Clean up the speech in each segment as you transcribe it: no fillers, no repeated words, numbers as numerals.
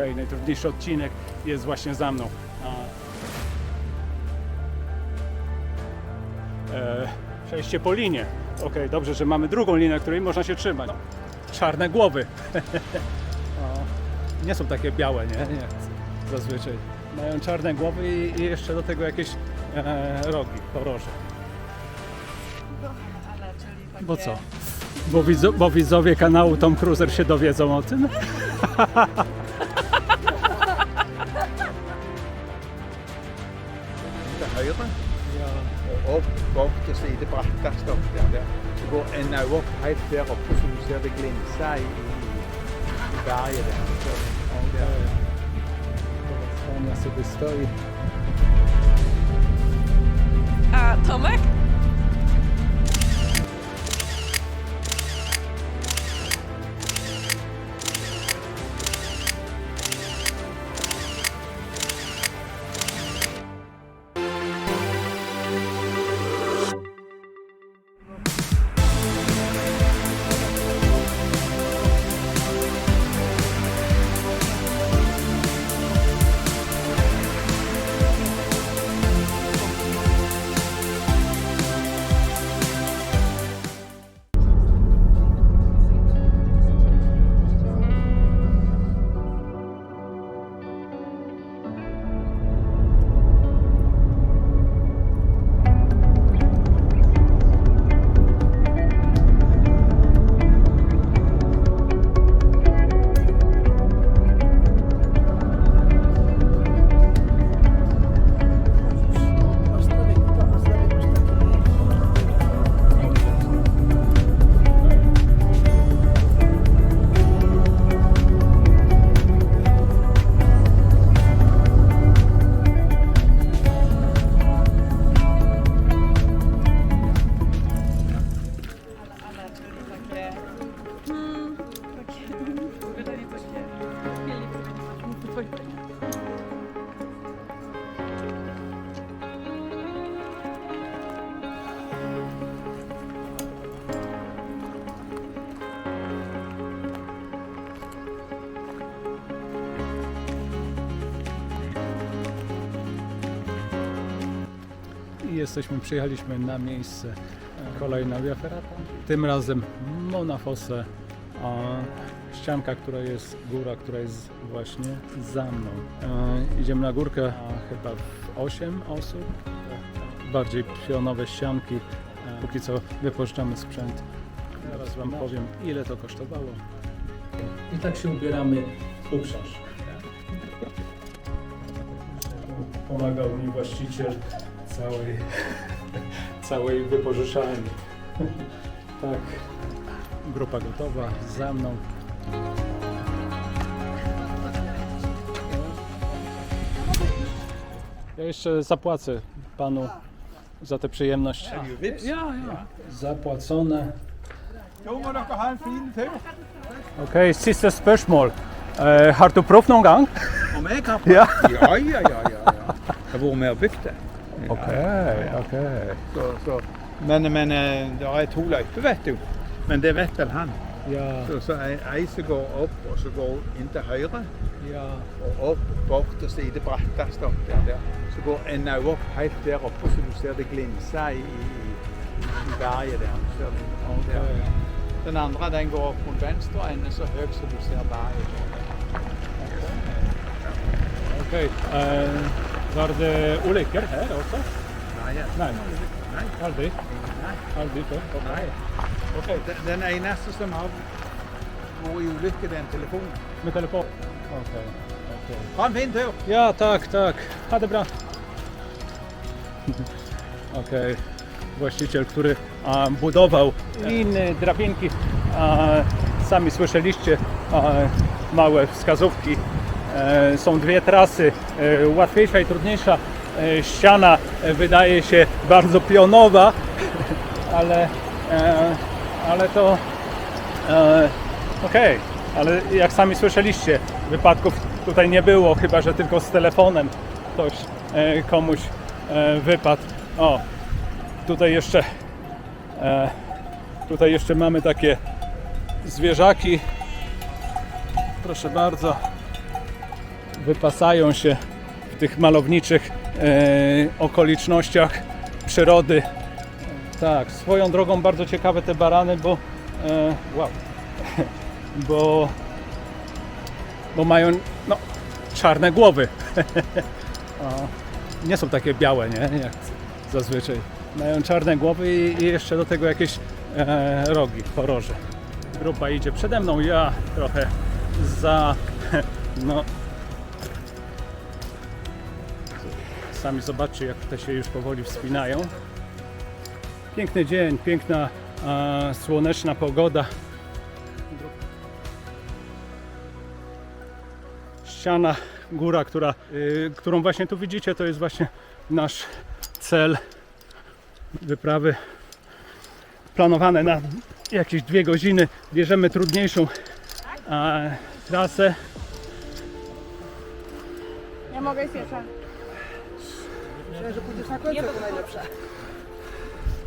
Okej, najtrudniejszy odcinek jest właśnie za mną. Przejście po linie. Okej, dobrze, że mamy drugą linię, na której można się trzymać. Czarne głowy. Nie są takie białe, nie? Zazwyczaj. Mają czarne głowy i jeszcze do tego jakieś rogi, poroże. Bo co? Bo widzowie kanału Tom Cruiser się dowiedzą o tym? Til højre, og op, bort til side brattest opp der. Så går en opp helt der oppe, så du ser det glinse i berget der. Ona sobie stoi. A Tomek? I jesteśmy, przyjechaliśmy na miejsce. Kolejna Via Ferrata. Tym razem Mona Fosse. Ścianka, która jest, góra, która jest właśnie za mną. Idziemy na górkę, chyba w 8 osób. Bardziej pionowe ścianki. Póki co wypożyczamy sprzęt. Zaraz Wam powiem, ile to kosztowało. I tak się ubieramy w uprzęż. Pomagał mi właściciel całej wypożyczalni. Tak, grupa gotowa, za mną. Ja jeszcze zapłacę panu za tę przyjemność. Ja. Zapłacone. Jo må dere ha en fin tur. Okej, siste spørsmål. Har du prøvd noen gang? Om jeg har Ja. Ja. Jeg har vært med og bygd det. Okej. Men det er 2 løyper, vet du. Men det vet vel han. Ja, Så ei som går opp, og så går inn til høyre. ja. Og opp, bort til side brattest opp der. Så går en opp helt der oppe, så du ser det glinse i berget der. Ser du? Der. Den andre den går opp mot venstre ende, så høyt så du ser berget. Okej. Var det ulykker her også? Nei, Nei. Nei. Aldri? Nei. Aldri før? Nei. Okej. Den eneste som har vært i ulykke, det er en telefon. Med telefon? Okej. Ha en fin tur! Ja, tak. Ha det bra. Okej. Właściciel, który budował liny, drabinki. Sami słyszeliście, małe wskazówki. Są dwie trasy, łatwiejsza i trudniejsza. Ściana wydaje się bardzo pionowa, ale to okej. Ale jak sami słyszeliście, wypadków tutaj nie było, chyba że tylko z telefonem ktoś komuś wypadł. O, tutaj jeszcze mamy takie zwierzaki. Proszę bardzo. wypasają się w tych malowniczych okolicznościach przyrody. Tak, swoją drogą bardzo ciekawe te barany, bo wow, bo mają no, czarne głowy. Nie są takie białe, nie? Jak zazwyczaj. Mają czarne głowy i jeszcze do tego jakieś rogi, poroże. Grupa idzie przede mną, ja trochę za... no... Sami zobaczcie, jak te się już powoli wspinają. Piękny dzień, piękna słoneczna pogoda. Ściana, góra, którą właśnie tu widzicie, to jest właśnie nasz cel wyprawy. Planowane na jakieś 2 godziny. Bierzemy trudniejszą trasę. Ja mogę iść pierwsza. Myślałem, że pójdziesz na końcu, to najlepsze.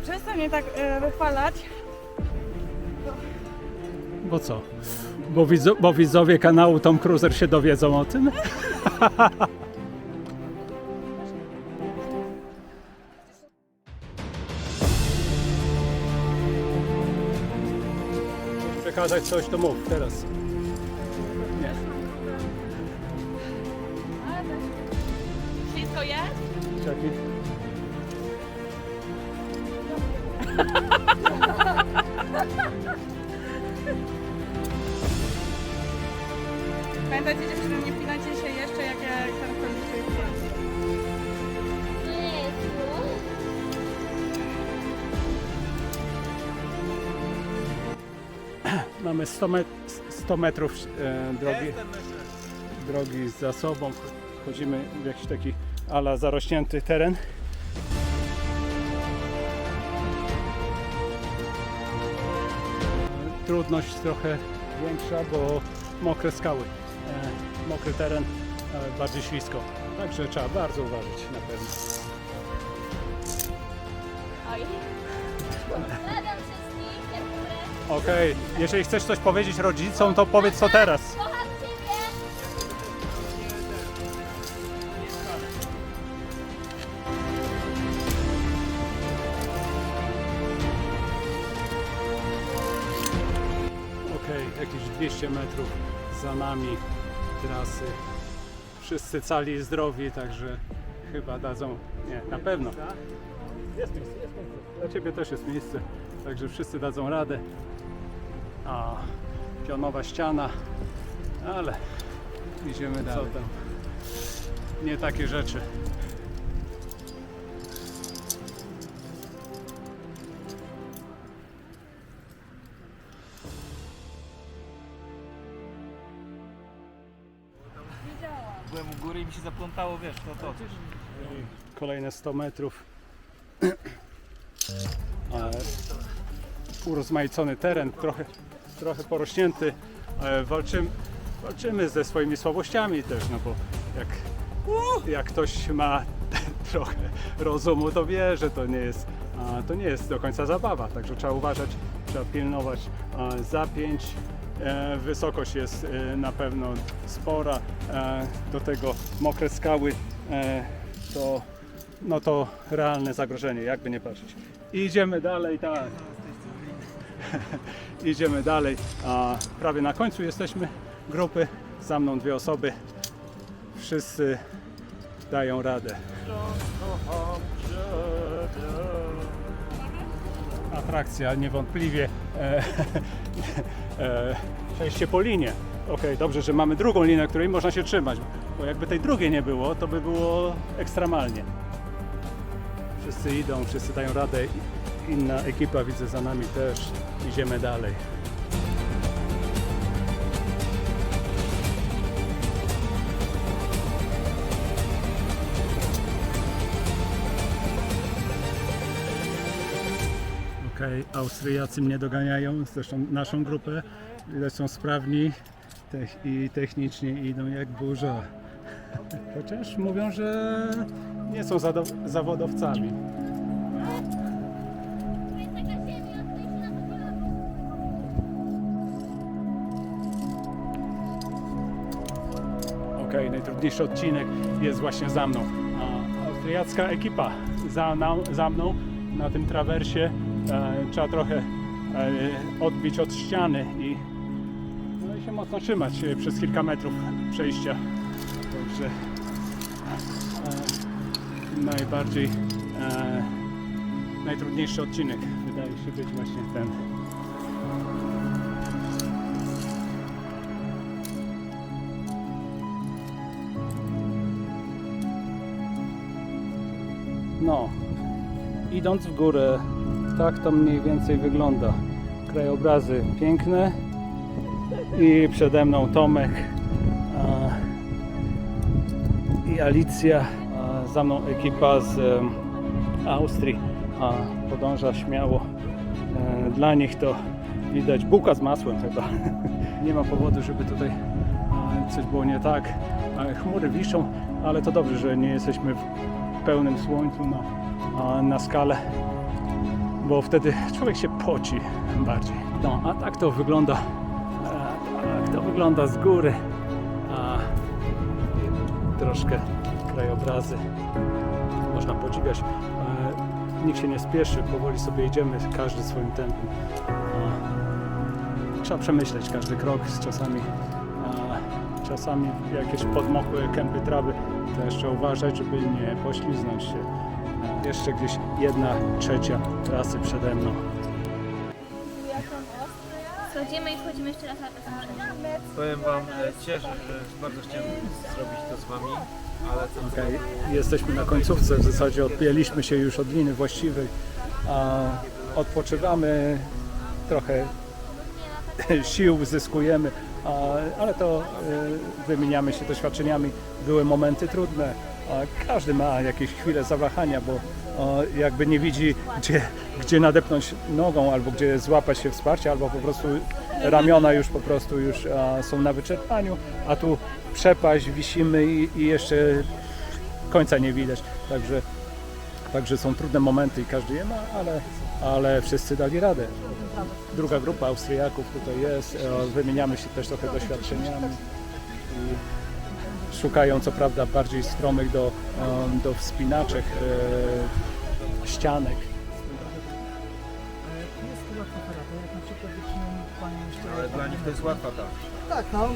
Przestań mnie tak wychwalać. Bo co? Bo widzowie kanału Tom Cruiser się dowiedzą o tym? Przekazać coś, to mów teraz. Nie. Wszystko jest? Czekaj. Pamiętajcie, dziewczyny, nie pinajcie się jeszcze, jak ja teraz kończę. Mamy 100 metrów drogi za sobą. Wchodzimy w jakiś taki ala zarośnięty teren. Trudność trochę większa, bo mokre skały, mokry teren, bardziej ślisko. Także trzeba bardzo uważać na pewno. Pozdrawiam wszystkich, jak umrę. Okej, jeżeli chcesz coś powiedzieć rodzicom, to powiedz to teraz. Kocham Ciebie. Okej, jakieś 200 metrów za nami trasy. Wszyscy cali i zdrowi, także chyba dadzą, nie, na pewno. Jest miejsce, jest miejsce. Dla Ciebie też jest miejsce, także wszyscy dadzą radę. A pionowa ściana, ale idziemy dalej. Co tam? Nie takie rzeczy. Byłem u góry i mi się zaplątało, wiesz, to. Kolejne 100 metrów. Urozmaicony teren, trochę porośnięty. Walczymy ze swoimi słabościami też, no bo jak ktoś ma trochę rozumu, to wie, że to nie jest do końca zabawa, także trzeba uważać, trzeba pilnować zapięć. Wysokość jest na pewno spora, do tego mokre skały, to realne zagrożenie, jakby nie patrzeć. Idziemy dalej, tak. Idziemy dalej, prawie na końcu jesteśmy grupy, za mną 2 osoby, wszyscy dają radę. Atrakcja niewątpliwie, przejście po linie. Okej, dobrze, że mamy drugą linię, której można się trzymać, bo jakby tej drugiej nie było, to by było ekstremalnie. Wszyscy idą, wszyscy dają radę, inna ekipa widzę za nami też, idziemy dalej. Okej, Austriacy mnie doganiają, zresztą naszą grupę, widać są sprawni i technicznie idą jak burza. Chociaż mówią, że nie są zawodowcami. To jest taka ziemia, od której się nachodziłam. Okej, najtrudniejszy odcinek jest właśnie za mną. A austriacka ekipa za mną na tym trawersie. Trzeba trochę odbić od ściany i no i się mocno trzymać przez kilka metrów przejścia. Także najtrudniejszy odcinek wydaje się być właśnie ten. No, idąc w górę, tak to mniej więcej wygląda. Krajobrazy piękne i przede mną Tomek i Alicja, za mną ekipa z Austrii podąża śmiało. Dla nich to widać bułka z masłem chyba. Nie ma powodu, żeby tutaj coś było nie tak. Chmury wiszą, ale to dobrze, że nie jesteśmy w pełnym słońcu na skale, bo wtedy człowiek się poci bardziej. No, a tak to wygląda, z góry. Troszkę krajobrazy można podziwiać. Nikt się nie spieszy, powoli sobie idziemy, każdy swoim tempem. Trzeba przemyśleć każdy krok, czasami jakieś podmokłe kępy trawy, to jeszcze uważać, żeby nie pośliznąć się. Jeszcze gdzieś 1/3 trasy przede mną. Schodzimy i wchodzimy jeszcze raz na tę Powiem Wam, cieszę się, że bardzo chciałem zrobić to z Wami, ale co Okay. Jesteśmy na końcówce, w zasadzie odpięliśmy się już od liny właściwej, odpoczywamy, trochę sił uzyskujemy, ale to wymieniamy się doświadczeniami. Były momenty trudne, każdy ma jakieś chwile zawahania, bo jakby nie widzi, gdzie nadepnąć nogą, albo gdzie złapać się wsparcia, albo po prostu ramiona już są na wyczerpaniu, a tu przepaść, wisimy i jeszcze końca nie widać. Także są trudne momenty i każdy je ma, ale wszyscy dali radę. Druga grupa Austriaków tutaj jest, wymieniamy się też trochę doświadczeniami i szukają co prawda bardziej stromych do wspinaczek, ścianek. Jest łatwa parada, jak na przykład dziewczynom pani ale dla nich to jest łatwa ta. Tak, no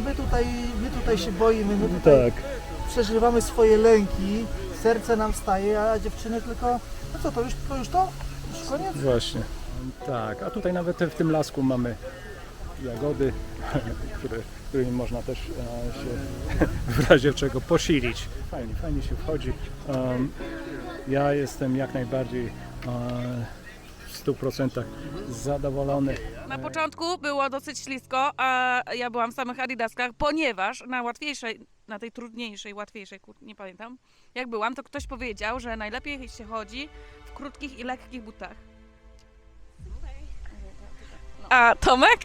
my tutaj się boimy, my tutaj Tak. przeżywamy swoje lęki, serce nam staje, a dziewczyny tylko, no co to już to? Już koniec? Właśnie. Tak, a tutaj nawet w tym lasku mamy jagody, którymi można też się w razie czego posilić. Fajnie się wchodzi. Ja jestem jak najbardziej w 100% zadowolony. Na początku było dosyć ślisko, a ja byłam w samych Adidaskach, ponieważ na tej trudniejszej, łatwiejszej, nie pamiętam, jak byłam, to ktoś powiedział, że najlepiej się chodzi w krótkich i lekkich butach. A Tomek?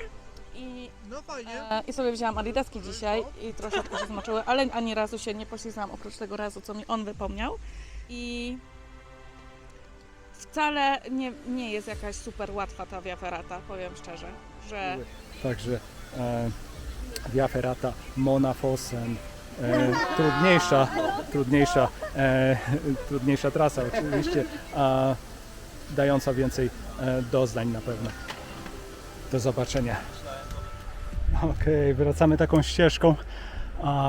No fajnie. I sobie wzięłam Adidaski dzisiaj i troszeczkę się zmoczyły, ale ani razu się nie poślizgnęłam oprócz tego razu, co mi on wypomniał. I wcale nie jest jakaś super łatwa ta Via Ferrata, powiem szczerze, że... Także Via Ferrata, Monafossen, trudniejsza trasa oczywiście, dająca więcej doznań na pewno. Do zobaczenia. Okej, wracamy taką ścieżką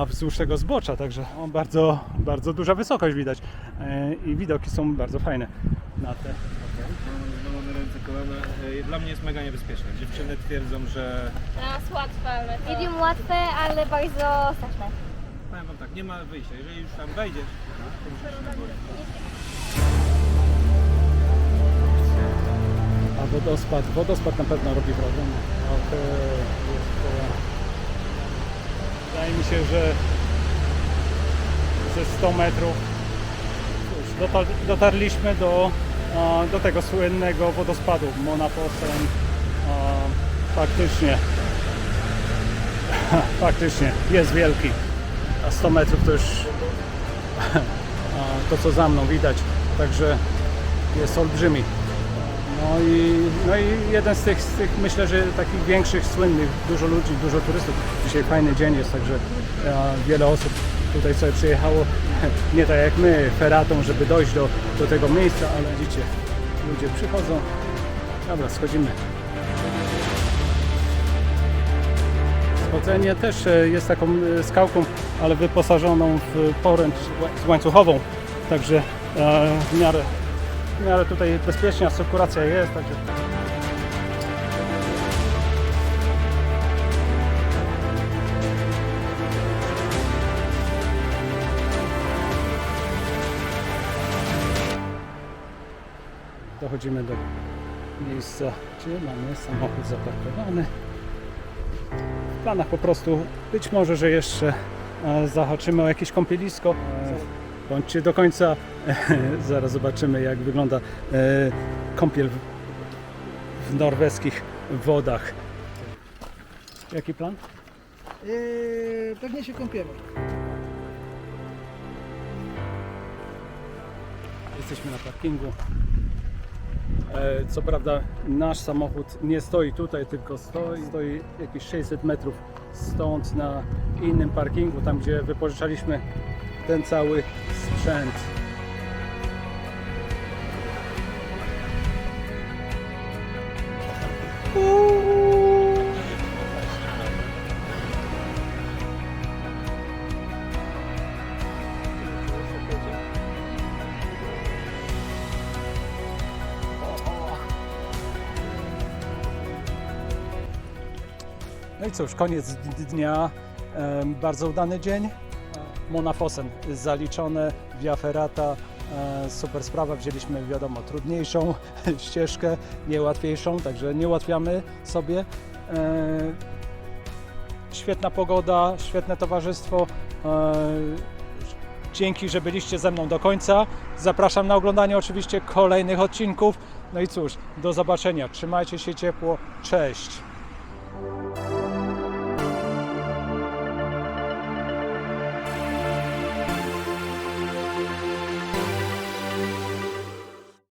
wzdłuż tego zbocza, także bardzo, bardzo duża wysokość widać i widoki są bardzo fajne na te. Mamy ręce, kolana. Dla mnie jest mega niebezpieczne. Dziewczyny twierdzą, że Teraz łatwe, ale... Medium łatwe, ale bardzo straszne. powiem Wam tak, nie ma wyjścia. Jeżeli już tam wejdziesz, to musisz się boić. A wodospad na pewno robi problem. Wydaje mi się, że ze 100 metrów już dotarliśmy do tego słynnego wodospadu Monafossen. Faktycznie jest wielki. A 100 metrów to już to, co za mną widać, także jest olbrzymi. No i jeden z tych myślę, że takich większych, słynnych, dużo ludzi, dużo turystów. Dzisiaj fajny dzień jest, także wiele osób tutaj sobie przyjechało nie tak jak my, feratą, żeby dojść do tego miejsca, ale widzicie, ludzie przychodzą. Dobra, schodzimy. Schodzenie też jest taką skałką, ale wyposażoną w poręcz łańcuchową, także w miarę tutaj bezpieczna cyrkulacja jest, także dochodzimy do miejsca, gdzie mamy samochód zaparkowany. W planach po prostu być może, że jeszcze zahaczymy o jakieś kąpielisko. Bądźcie do końca, zaraz zobaczymy jak wygląda kąpiel w norweskich wodach. Jaki plan? Pewnie się kąpiemy. Jesteśmy na parkingu. Co prawda nasz samochód nie stoi tutaj, tylko stoi jakieś 600 metrów stąd na innym parkingu, tam gdzie wypożyczaliśmy ten cały sprzęt. No i cóż, koniec dnia, bardzo udany dzień. Mona Fosen zaliczone, Via Ferrata, super sprawa, wzięliśmy wiadomo trudniejszą ścieżkę, niełatwiejszą, także nie ułatwiamy sobie. Świetna pogoda, świetne towarzystwo. Dzięki, że byliście ze mną do końca. Zapraszam na oglądanie oczywiście kolejnych odcinków. No i cóż, do zobaczenia. Trzymajcie się ciepło. Cześć!